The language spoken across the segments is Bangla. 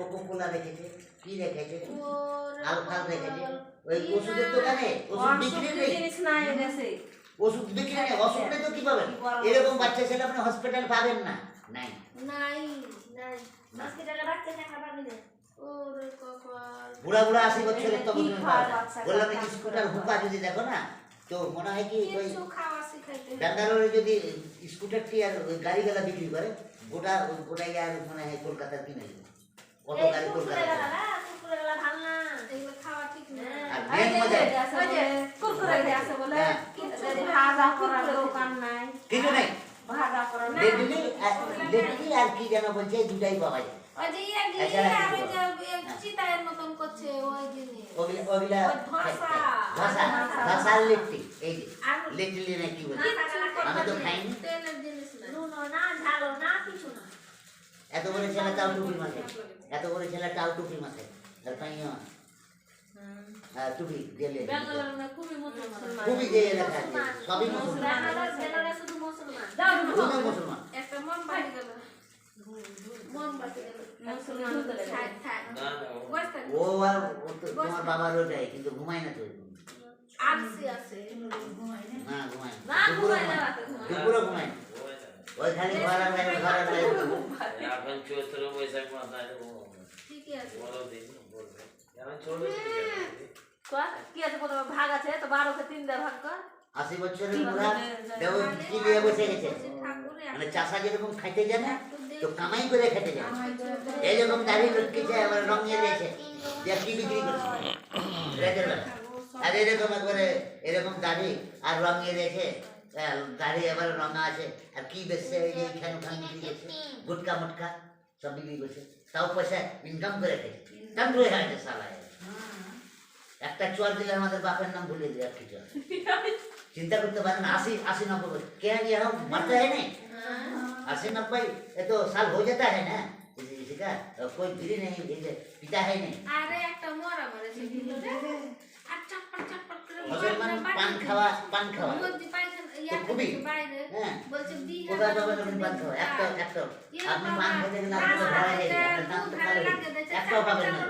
কোকোকোলা রেখেছে, কি রেখেছে, আলফাল রেখেছে। ওই ওষুধের দোকানে ওষুধ বিক্রি নেই, ওষুধ বিক্রি নেই, ওষুধ নেই তো কি পাবেন? এরকম বাচ্চা ছেলে আপনি হসপিটাল পাবেন না, নাই নাই নাই হসপিটালে রাখতে টাকা পাবি না। ওরে কপাল, বুড়া বুড়া 80 বছরের তো বললাম না স্কুটার হুকা যদি দেখো না তো মনে হয় কি ওই কিছু খাওয়া শিখাইতে ব্যাঙ্গালোরে যদি স্কুটারটি আর গাড়িগুলা বিক্রি করে গোটা গোটাই আর মনে হয় কলকাতার কিনে নেবে কত গাড়ি কলকাতা কুকুরেলা ভাল না, এগুলো খাওয়া ঠিক না। আর মেন মজা ওই যে কুকুরে আছে বলে ভাজা করার দোকান নাই, কিছু নাই, ভাজা করার না। লেটলি আর কি যেন বলছে দুটাই পাওয়া যায়। ওই যে ইয়া দিয়ে আর ওই যে চিতায়ের মতন করছে ওই জিনিস, ওগুলা ধসা ধসার লেটলি, এই যে লেটলি না কি বলে আমি তো খাইনি। তেলের জিনিস না, নুন না, ঝাল না, কিছু না। এত বড় ছেলে তাও টুপি মাথায়, এত বড় ছেলে তাও টুপি মাথায়, আর পাইও টুপি গেলে খুবই দিয়ে লেখা আছে সবই মুসলমান, শুধু মুসলমান। শুধু মুসলমান। একটা মন বাড়ি গেল, মন বাড়ি গেল মুসলমান থাক থাক বসতেন। ও আর তোমার বাবার ওটাই কিন্তু ঘুমায় না তো আসছে আসছে না ঘুমায় না, দুপুরে ঘুমায় না, ওই খালি ঘরের বাইরে ঘরের বাইরে এখন চৈত্র বৈশাখ মাথায় ঠিকই আছে। এখন চলবে কি আছে প্রথমে ভাগ আছে তো 12 কে 3 দিয়ে ভাগ কর। 80 বছরের বুড়া দেখো কি নিয়ে বসে গেছে, ঠাকুরে মানে চাষা যেরকম খাইতে জানে তো কামাই করে খেতে জানে, এই রকম দাড়ি লটকেছে আবার রঙিয়ে দিয়েছে যে কি বিক্রি করছে রেখে দেবে। আর এরকম একবারে এরকম দাড়ি আর রঙিয়ে দিয়েছে, দাড়ি আবার রঙা আছে আর কি বেচছে এই যে এখানে ওখানে বিক্রি করছে, গুটকা মুটকা সব বিক্রি করছে, তাও পয়সা ইনকাম করে খেয়েছে, দাম রয়ে গেছে সালা। একটা চোয়ার দিলে আমাদের বাপের নাম ভুলে যায় আর কিছু চিন্তা করতে পারেন। 80-90 क्या ये हम मरते हैं नहीं, 80-90 ये तो साल हो जाता है ना, किसी का कोई गिरी नहीं पिता है नहीं। আরে একটা মরা মরেছে দিলো রে, আর চটপট চটপট করে मुसलमान पान खावा মধ্যে পাইছেন ইয়া খুবই বাইরে হ্যাঁ বলছে বিয়ে কোথায় পাবেন আপনি পান খাওয়া একটা আপনি পান খেতে গেলে আপনার ধরা যায় আপনার দাম তো খালি একটাও পাবেন না,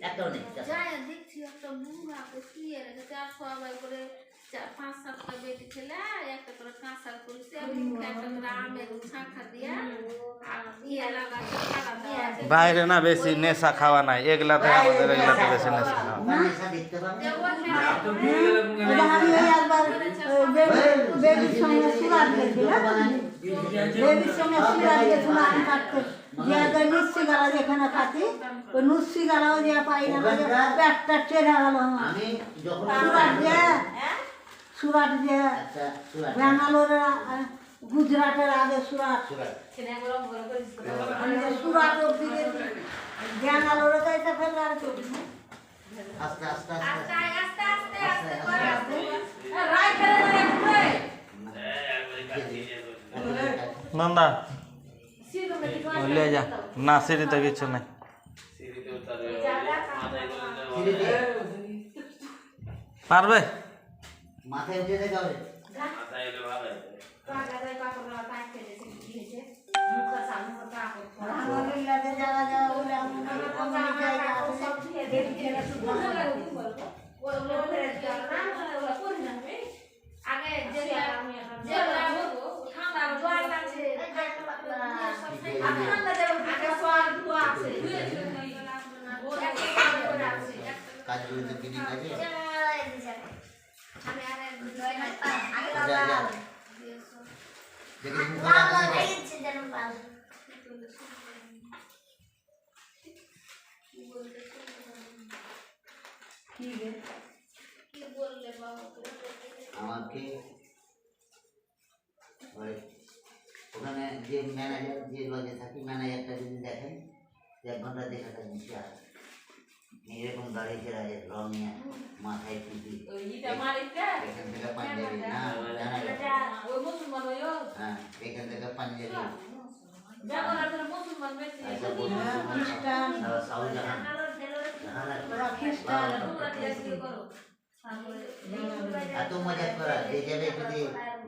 একটাও নেই। যায় দেখছি একটা বুড়া বসিয়ে রেখেছে আর সবাই করে 4-5-7টা বেটি ছেলে একটা করে কাঁসার করেছে, একটা করে আমের শাঁখা দিয়া আর ইয়ে লাগাচ্ছে খাড়া দেওয়া। বাইরে না বেশি নেশা খাওয়া নাই, এগুলাতে আমাদের এগুলাতে বেশি নেশা খাওয়া। নেশা দেখতে পাবেন বেবির সঙ্গে সুরাত গেছিলাম, বেবির সঙ্গে সুরাত গেছিলাম আমি কাটতে যে নুসি গালা যেখানে থাকি ওই নুসি গালাও যে পাই না, পেটটা টেনে গেল আমার। আমি যখন সুরাট যে ব্যাঙ্গালোরের গুজরাটের আগে সুরাট, সুরাট অব্দি গেছি, ব্যাঙ্গালোরে তো এটা ফেলে আর কি আস্তে আস্তে আস্তে আস্তে আস্তে আস্তে করে আস্তে নন্দা ले जा ना सीढ़ी तो কিছু নাই, পারবে মাথায় উঠে দেখা হবে মাথায় এলে ভালো হয়। আলহামদুলিল্লাহ যাওয়া যাওয়া বলে আমার জায়গা আছে আগে যেটা যেটা ঠান্ডা জল আছে আগে সর ধোয়া আছে কাজ করে তো কিনে কাজে আমি আরে যা যা দেখি মুখ না কি বললে বাবা আমাকে ওখানে যে ম্যানেজার যে লজে থাকি ম্যানেজারটা যদি দেখেন 1 ঘন্টা দেখাটা নিচে আসে এরকম দাঁড়িয়ে ছেড়া রং নিয়ে মাথায় টুপি এখান থেকে পাঞ্জাবি না জানা হ্যাঁ এখান থেকে পাঞ্জাবি শাহজাহান এত মজা করা যে যাবে যদি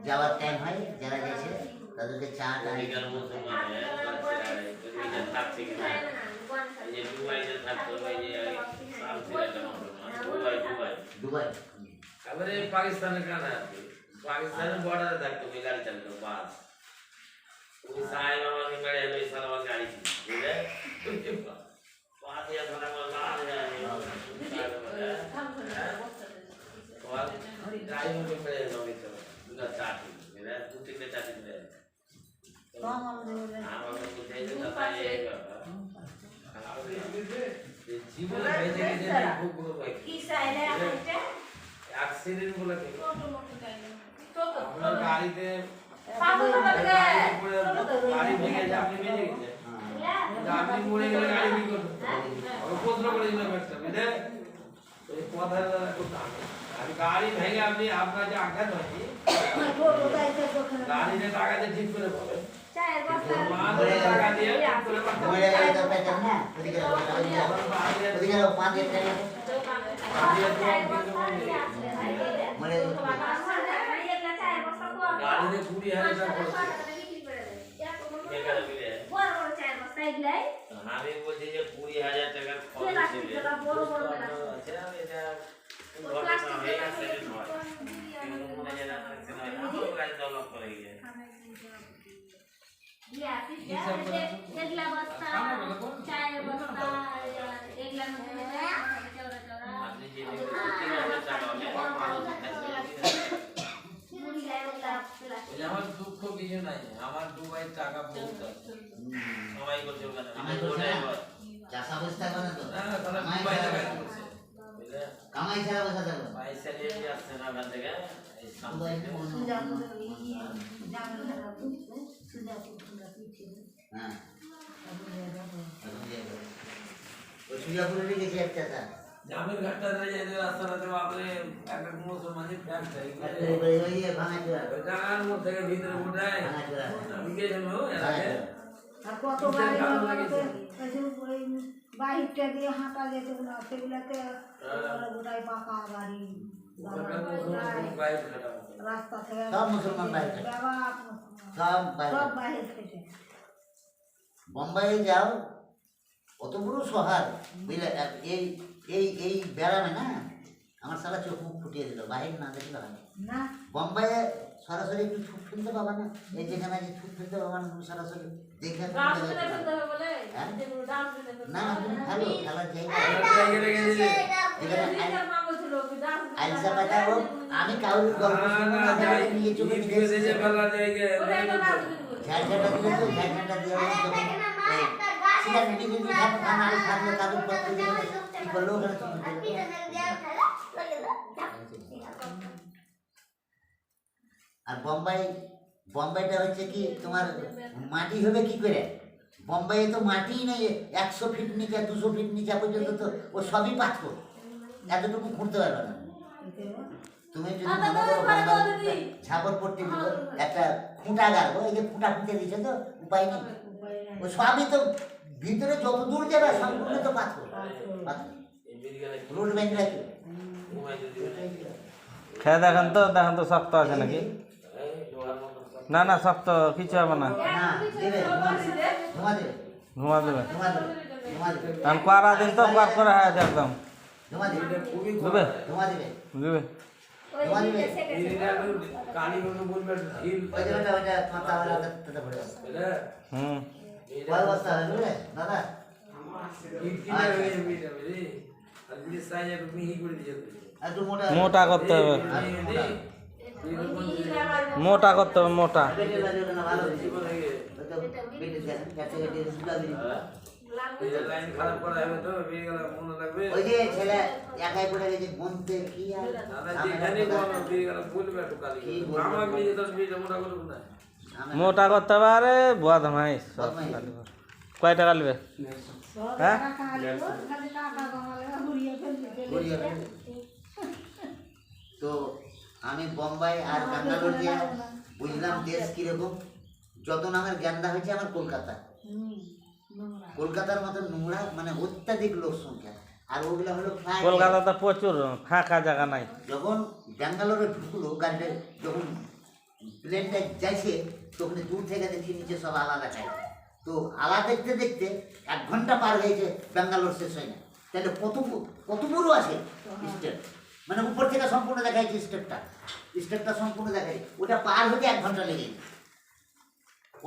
যাওয়ার টাইম হয় যারা গেছে তাদেরকে চা টা এখানে মুসলমান হয়, যে দুবাইতে থাকতো ওই যে সাউথ দুবাই দুবাই তারপরে পাকিস্তানের কানা আছে পাকিস্তানের বর্ডারে থাকতো ওই গাড়ি চালাতো বাস ওই সাহেব আমাকে মেরে এলো এই সাল আমার গাড়ি ছিল বুঝলে 5000 টাকা করে লাল যায় গাড়ি মতো মেরে এলো তো দুটা চাটি মেরে দু তিনটে চাটি মেরে আমাকে বুঝাই যে তাই এই জীবনে বেঁচে গেছে খুব বড় ভাই কি চাইলে আপনি অ্যাক্সিডেন্ট বলে কি ছোট মোটো চাইলে আপনার গাড়িতে পাগল হয়ে গাড়ি ভেঙে যায় আপনি বেঁচে গেছে আপনি মরে গেলে গাড়ি কি করবে উপদ্রব করে দিল একটা বুঝলে ওই কথা করতাম আর গাড়ি ভেঙে আপনি আপনার যে আঘাত হয়নি গাড়িতে টাকাতে ঠিক করে বলেন চায়ের বস্তা মাঝে টাকা দিয়ে ঠিক করে পাঠাবেন মরে গেলে তো পেতেন না ওদিকে ওদিকে 5000 টাকা মরে চায়ের বস্তা গাড়িতে 20,000 টাকা খরচ বড় বড় চায়ের বস্তা এগুলাই আমি বলছি যে 20,000 টাকা খরচ হবে বড় বড় আচ্ছা এটা ঘটনা হয়ে গেছে নয় কিন্তু মনে হয় না আমার গাড়ি ডেভেলপ করে গিয়ে এগুলা বস্তা চায়ের বস্তা এগুলা আপনি যে 3,000 টাকা হবে আমার দুঃখ কিছু নাই আমার দুবাই টাকা বহুত আছে সবাই করছে ওখানে কামাই করছে না চাষা অবস্থা করে তো না তাহলে দুবাই টাকা করছে বুঝলে কামাই ছাড়া বসা যাবে পয়সা নিয়ে আসছে না ওখান থেকে এই সামনে হ্যাঁ ওই সুজাপুরে গেছে একটা তা জামের ঘাটটা ধরে যেতে রাস্তাটাতে বাপরে একটা মুসলমানের ফ্যাক্ট থাকে ওই ভাঙা চোরা জায়গার মধ্যে থেকে ভিতরে উঠায় ভাঙা চোরা আমি গেছিলাম এলাকায় আর কত গাড়ি ওই বাহিরটা দিয়ে হাঁটা যেত না সেগুলাতে গোটাই পাকা বাড়ি রাস্তা থেকে সব মুসলমান বাইরে থাকে। ব্যাপক সব বাইরে সব বাহির থেকে বোম্বাইয়ে যাও অত বড় শহর বুঝলে এই এই এই বেড়ামে না আমার সারা চোখ মুখ ফুটিয়ে দিল বাহির না দেখলে হয় না বোম্বাইয়ে সরাসরি একটু থুক ফেলতে পাবা না এই যেখানে যে থুক ফেলতে পাবা না তুমি সরাসরি দেখে হ্যাঁ? না না তুমি ভালো খেলার জায়গা যেখানে আইসা পাতা ও আমি কাউর গল্প শুনবো না যাই নিয়ে চলে গেছে ঝাড়ঝাটা দিলে তো ঝাড়ঝাটা দিয়ে যখন সিগারেট টিকে নিয়ে খানা আলু থাকলে কাদুর পত্র দিয়ে কি করলো ওখানে আর বোম্বাইটা হচ্ছে কি তোমার মাটি হবে কি করে বোম্বাইয়ে তো মাটিই নেই 100 ফিট নিচে 200 ফিট নিচে পর্যন্ত তো ও সবই পাথর এতটুকু খুঁড়তে পারবে না তুমি যদি ঝাপড় পট্টি দিব একটা খুঁটা গাড়বো এই যে খুঁটা খুঁটে দিচ্ছে তো উপায় নেই ও সবই তো ভিতরে যত দূর যাবে সম্পূর্ণ তো পাথর রোড ব্যাংক রাখবে খেয়ে দেখেন তো শক্ত আছে নাকি না না শক্ত কিছু হবে না না দেবে ঘুমা দেবে ঘুমা দেবে ঘুমা দেবে ঘুমা দেবে কারণ কোয়ারা দিন তো কোয়ার করে হয়ে আছে একদম ঘুমা দেবে দেবে ঘুমা দেবে দেবে ঘুমা দেবে কালীগঞ্জ বলবে ঢিল ওই যে ওটা মাথা ওরা তাতে পড়ে যাবে হুম কয় বস্তা হবে বুঝলে দাদা একটু মোটা মোটা করতে হবে মোটা করতে হবে মোটা পেটের বাড়ি ওটা না ভালো হয়েছে ওটা পেটে দেখেন গাছে গাছে সুলা দিই ওই যে ছেলে একাই পড়ে গেছে বনতে কি আর মোটা করতে হবে আরে বুয়া ধমাই সব কয় টাকা নেবে হ্যাঁ খালি টাকা কমালে ঘুরিয়ে ঘুরিয়ে ফেলবে। তো আমি বোম্বাই আর ব্যাঙ্গালোর যে বুঝলাম দেশ কিরকম যত নামের জ্ঞানদা হয়েছে আমার কলকাতা কলকাতার মতো নোংরা মানে অত্যাধিক লোক সংখ্যা আর ওগুলা হলো প্রায় কলকাতাতে প্রচুর ফাঁকা জায়গা নাই যখন ব্যাঙ্গালোরে ঢুকলো গাড়িটা যখন প্লেনটা যাইছে তখন দূর থেকে দেখি নিচে সব আলাদা খাই তো আলা দেখতে দেখতে 1 ঘন্টা পার হয়েছে, ব্যাঙ্গালোর শেষ হয় না। তাহলে কত বড় আছে স্টেট, মানে উপর থেকে সম্পূর্ণ দেখাইছে স্টেটটা সম্পূর্ণ দেখাই, ওটা পার হতে 1 ঘন্টা লেগে গেছে।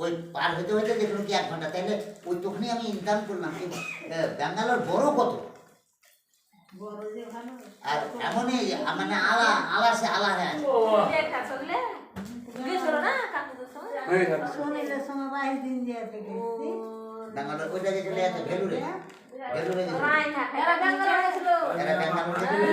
ওই পার হতে হতে দেখুন কি 1 ঘন্টা, তাহলে ওই তখনই আমি ইনকাম করলাম কি ব্যাঙ্গালোর বড় কত। আর এমনই মানে আলা সে আলা হয়ে আছে। দেখা চললে গেছিল না কাকুদের সঙ্গে সোনিলের সঙ্গে 22 দিন যেতে গেছি ব্যাঙ্গালোর ওইটা যে চলে যাচ্ছে ভেলুরে রায়না এরা ব্যাঙ্গালোর গেছিল এরা ব্যাঙ্গালোর থেকে